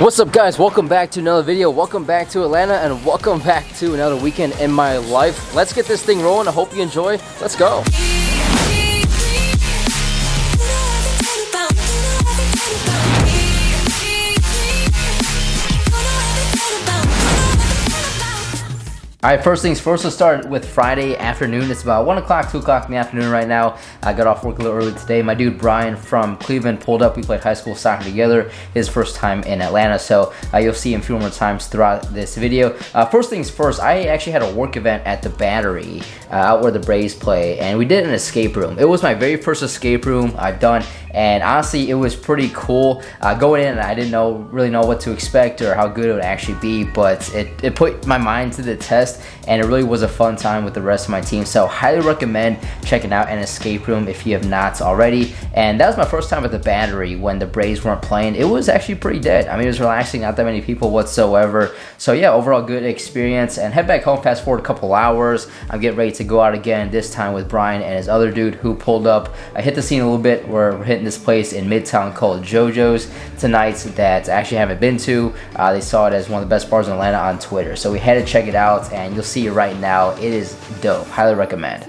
What's up, guys? Welcome back to another video. Welcome back to Atlanta, and welcome back to another weekend in my life. Let's get this thing rolling. I hope you enjoy. Let's go. Alright, first things first, let's start with Friday afternoon. It's about 1 o'clock, 2 o'clock in the afternoon right now. I got off work a little early today. My dude Brian from Cleveland pulled up. We played high school soccer together. His first time in Atlanta, so you'll see him a few more times throughout this video. First things first, I actually had a work event at the Battery out where the Braves play, and we did an escape room. It was my very first escape room I've done, and honestly, it was pretty cool. Going in, I didn't really know what to expect or how good it would actually be, but it put my mind to the test, and it really was a fun time with the rest of my team. So highly recommend checking out an escape room if you have not already. And that was my first time at the Battery when the Braves weren't playing. It was actually pretty dead. I mean, it was relaxing, not that many people whatsoever. So yeah, overall good experience. And head back home, fast forward a couple hours. I'm getting ready to go out again, this time with Brian and his other dude who pulled up. I hit the scene a little bit. We're hitting this place in Midtown called JoJo's tonight that I actually haven't been to. They saw it as one of the best bars in Atlanta on Twitter. So we had to check it out, and you'll see it right now. It is dope. Highly recommend.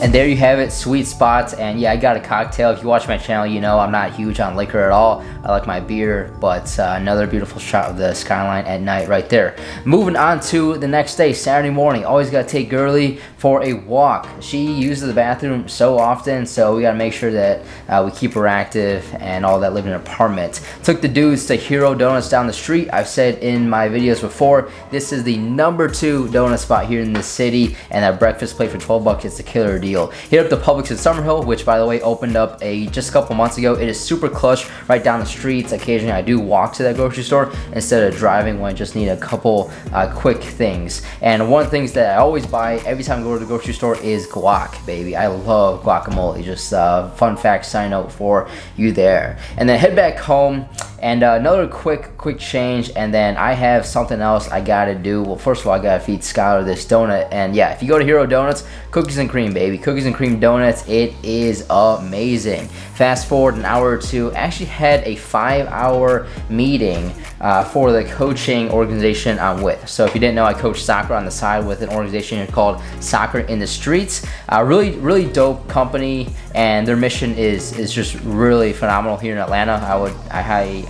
And there you have it, sweet spots. And yeah, I got a cocktail. If you watch my channel, you know I'm not huge on liquor at all. I like my beer, but another beautiful shot of the skyline at night right there. Moving on to the next day, Saturday morning. Always got to take Girly for a walk. She uses the bathroom so often, so we got to make sure that we keep her active and all that, live in an apartment. Took the dudes to Hero Donuts down the street. I've said in my videos before, this is the #2 donut spot here in the city, and that breakfast plate for 12 bucks is a killer deal. Hit up the Publix in Summerhill, which by the way opened up just a couple months ago. It is super clutch right down the streets. Occasionally I do walk to that grocery store instead of driving when I just need a couple quick things. And one of the things that I always buy every time I go to the grocery store is guac, baby. I love guacamole. Just fun fact sign out for you there. And then head back home. And another quick change, and then I have something else I gotta do. Well, first of all, I gotta feed Skylar this donut, and yeah, if you go to Hero Donuts, cookies and cream, baby. Cookies and cream donuts, it is amazing. Fast forward an hour or two, actually had a 5-hour meeting for the coaching organization I'm with. So if you didn't know, I coach soccer on the side with an organization called Soccer in the Streets. Really dope company, and their mission is just really phenomenal here in Atlanta.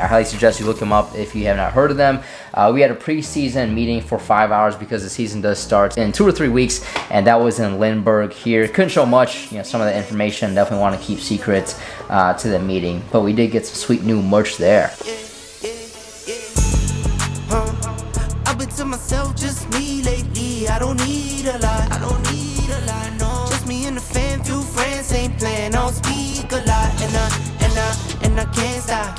I highly suggest you look them up if you have not heard of them. We had a preseason meeting for 5 hours because the season does start in 2 or 3 weeks, and that was in Lindbergh here. Couldn't show much, some of the information. Definitely want to keep secret to the meeting, but we did get some sweet new merch there. I've been to myself, just me lately. I don't need a lot. No. Just me and the fam, few friends ain't playing. I don't speak a lot, and I can't stop.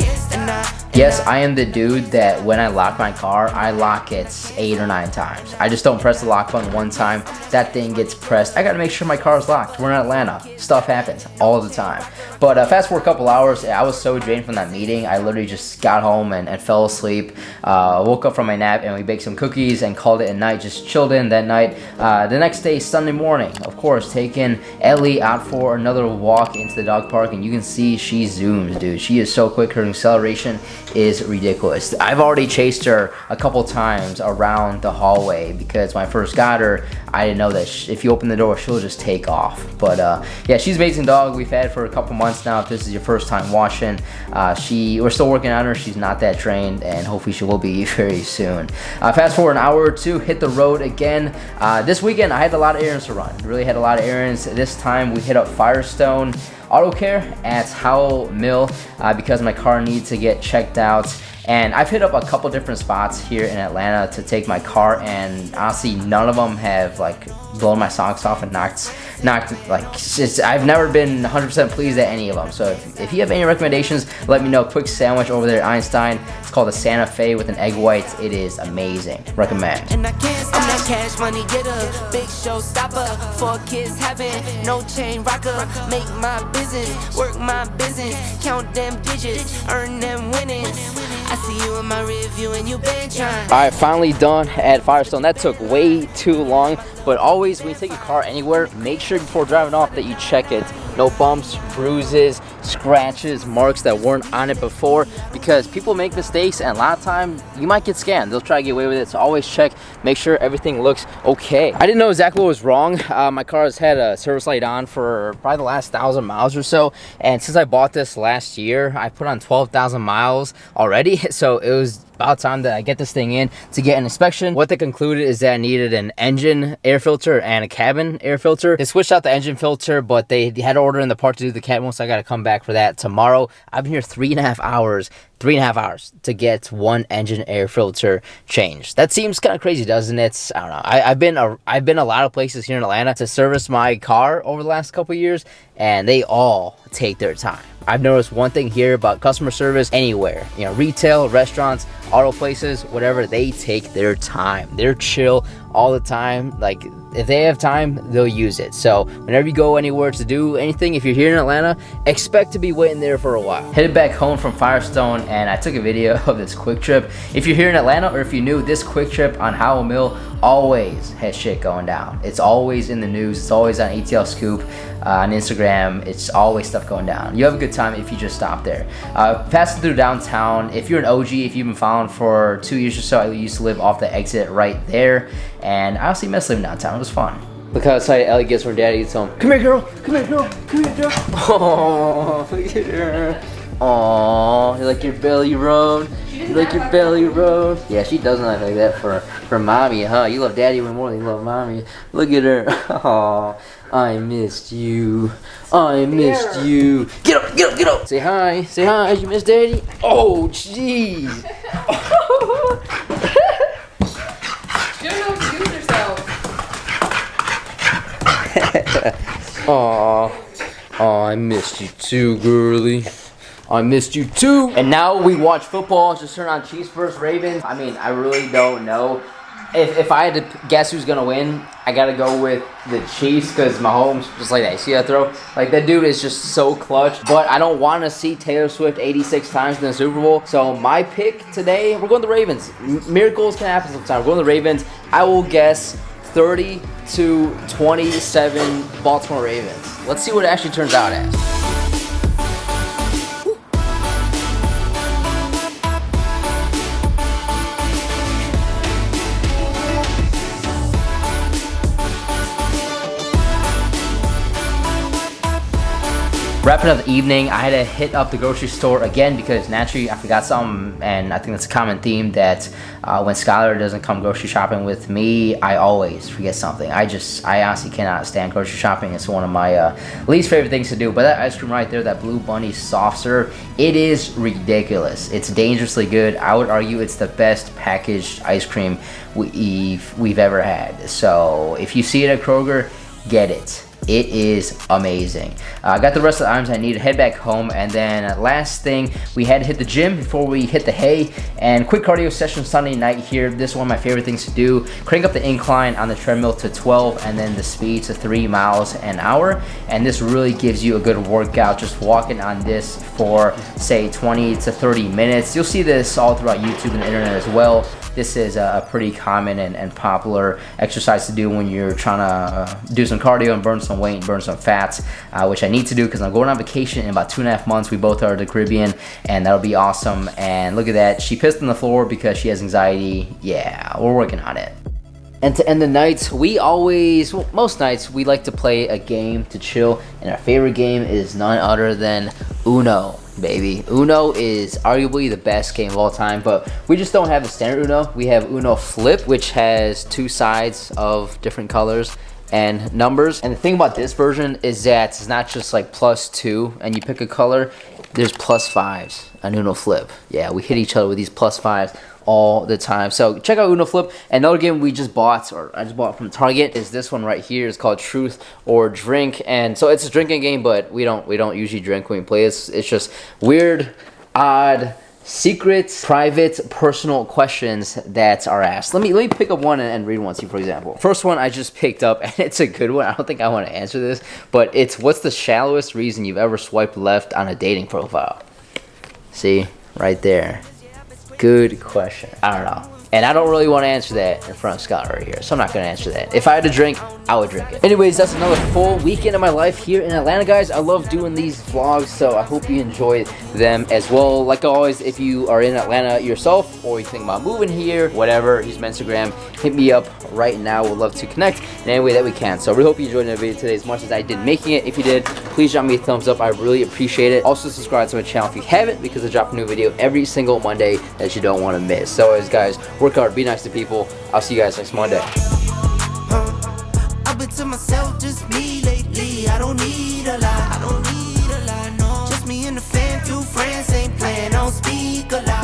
Yes, I am the dude that when I lock my car, I lock it 8 or 9 times. I just don't press the lock button one time. That thing gets pressed. I gotta make sure my car is locked. We're in Atlanta. Stuff happens all the time. But fast forward a couple hours, I was so drained from that meeting. I literally just got home and fell asleep. Woke up from my nap, and we baked some cookies and called it a night. Just chilled in that night. The next day, Sunday morning, of course, taking Ellie out for another walk into the dog park, and you can see she zooms, dude. She is so quick. Her acceleration is ridiculous. I've already chased her a couple times around the hallway because when I first got her, I didn't know that if you open the door, she'll just take off. But yeah, she's an amazing dog. We've had her for a couple months now. If this is your first time watching, we're still working on her. She's not that trained, and hopefully she will be very soon. Fast forward an hour or two, hit the road again. This weekend, I had a lot of errands to run. Really had a lot of errands. This time, we hit up Firestone Auto Care at Howell Mill because my car needs to get checked out. And I've hit up a couple different spots here in Atlanta to take my car, and honestly none of them have like blown my socks off and knocked like, I've never been 100% pleased at any of them. So if you have any recommendations, let me know. Quick sandwich over there at Einstein, it's called a Santa Fe with an egg white. It is amazing. Recommend. And I can't stop. I'm that cash money getter, big show stopper, 4 kids having, no chain rocker, make my business, work my business, count them digits, earn them winnings. I see you in my review and you been trying. Alright, finally done at Firestone. That took way too long, but always when you take your car anywhere, make sure before driving off that you check it. No bumps, bruises, scratches, marks that weren't on it before, because people make mistakes and a lot of time you might get scammed. They'll try to get away with it, so always check, make sure everything looks okay. I didn't know exactly what was wrong. My car has had a service light on for probably the last 1,000 miles or so, and since I bought this last year, I put on 12,000 miles already, so it was about time that I get this thing in to get an inspection. What they concluded is that I needed an engine air filter and a cabin air filter. They switched out the engine filter, but they had to order in the part to do the cabin one, so I got to come back for that tomorrow. I've been here 3.5 hours. 3.5 hours to get one engine air filter changed. That seems kind of crazy, doesn't it? I don't know. I've been a lot of places here in Atlanta to service my car over the last couple years, and they all take their time. I've noticed one thing here about customer service anywhere, you know, retail, restaurants, auto places, whatever, they take their time. They're chill all the time. Like, if they have time, they'll use it. So whenever you go anywhere to do anything, if you're here in Atlanta, expect to be waiting there for a while. Headed back home from Firestone, and I took a video of this quick trip. If you're here in Atlanta, or if you're new, this quick trip on Howell Mill always has shit going down. It's always in the news. It's always on ATL Scoop, on Instagram. It's always stuff going down. You have a good time if you just stop there. Passing through downtown, if you're an OG, if you've been following for 2 years or so, I used to live off the exit right there, and I honestly miss living downtown. It was fun. Look how excited Ellie gets when Daddy gets home. Come here, girl. Come here, girl. Come here, girl. Oh, look at her. Aw, you like your belly rub? You like your belly rub? Yeah, she doesn't act like that for mommy, huh? You love Daddy way more than you love mommy. Look at her. Aw, I missed you. I missed you. Get up, get up, get up. Say hi. Say hi. You miss Daddy? Oh, jeez. You don't know what to do with yourself. Aw, I missed you too, girly. I missed you too. And now we watch football. Just turn on Chiefs versus Ravens. I mean, I really don't know. If I had to guess who's gonna win, I gotta go with the Chiefs, because Mahomes, just like that. You see that throw? Like, that dude is just so clutch. But I don't want to see Taylor Swift 86 times in the Super Bowl. So my pick today, we're going the Ravens. Miracles can happen sometimes. We're going the Ravens. I will guess 30-27 Baltimore Ravens. Let's see what it actually turns out as. Wrapping up the evening, I had to hit up the grocery store again because naturally I forgot something, and I think that's a common theme that when Skylar doesn't come grocery shopping with me, I always forget something. I honestly cannot stand grocery shopping. It's one of my least favorite things to do. But that ice cream right there, that Blue Bunny soft serve, it is ridiculous. It's dangerously good. I would argue it's the best packaged ice cream we've ever had. So if you see it at Kroger, get it. It is amazing. I got the rest of the items I need to head back home, and then last thing, we had to hit the gym before we hit the hay, and quick cardio session Sunday night here. This is one of my favorite things to do. Crank up the incline on the treadmill to 12 and then the speed to 3 miles an hour, and this really gives you a good workout just walking on this for say 20 to 30 minutes. You'll see this all throughout YouTube and the internet as well. This is a pretty common and popular exercise to do when you're trying to do some cardio and burn some weight and burn some fats, which I need to do because I'm going on vacation in about 2.5 months. We both are in the Caribbean, and that'll be awesome. And look at that. She pissed on the floor because she has anxiety. Yeah, we're working on it. And to end the night, most nights, we like to play a game to chill, and our favorite game is none other than Uno, baby. Uno is arguably the best game of all time, but we just don't have the standard Uno. We have Uno Flip, which has 2 sides of different colors, and numbers. And the thing about this version is that it's not just like +2 and you pick a color. There's +5s on Uno Flip. Yeah, we hit each other with these +5s all the time. So check out Uno Flip. And another game we just bought, or I just bought from Target, is this one right here. It's called Truth or Drink. And so it's a drinking game, but we don't usually drink when we play. It's just weird, odd, secret, private, personal questions that are asked. Let me pick up one and read one to you, for example. First one I just picked up, and it's a good one. I don't think I want to answer this, but it's, what's the shallowest reason you've ever swiped left on a dating profile? See, right there. Good question. I don't know. And I don't really want to answer that in front of Scott right here, so I'm not going to answer that. If I had to drink, I would drink it. Anyways, that's another full weekend of my life here in Atlanta, guys. I love doing these vlogs, so I hope you enjoy them as well. Like always, if you are in Atlanta yourself, or you think about moving here, whatever, use my Instagram, hit me up right now. We'd love to connect in any way that we can. So I really hope you enjoyed the video today as much as I did making it. If you did, please drop me a thumbs up. I really appreciate it. Also, subscribe to my channel if you haven't, because I drop a new video every single Monday that you don't want to miss. So as guys, work hard, be nice to people. I'll see you guys next Monday. I've been to myself, just me lately. I don't need a lot. I don't need a lot, no. Just me and the fam, few friends ain't playing. I don't speak a lot.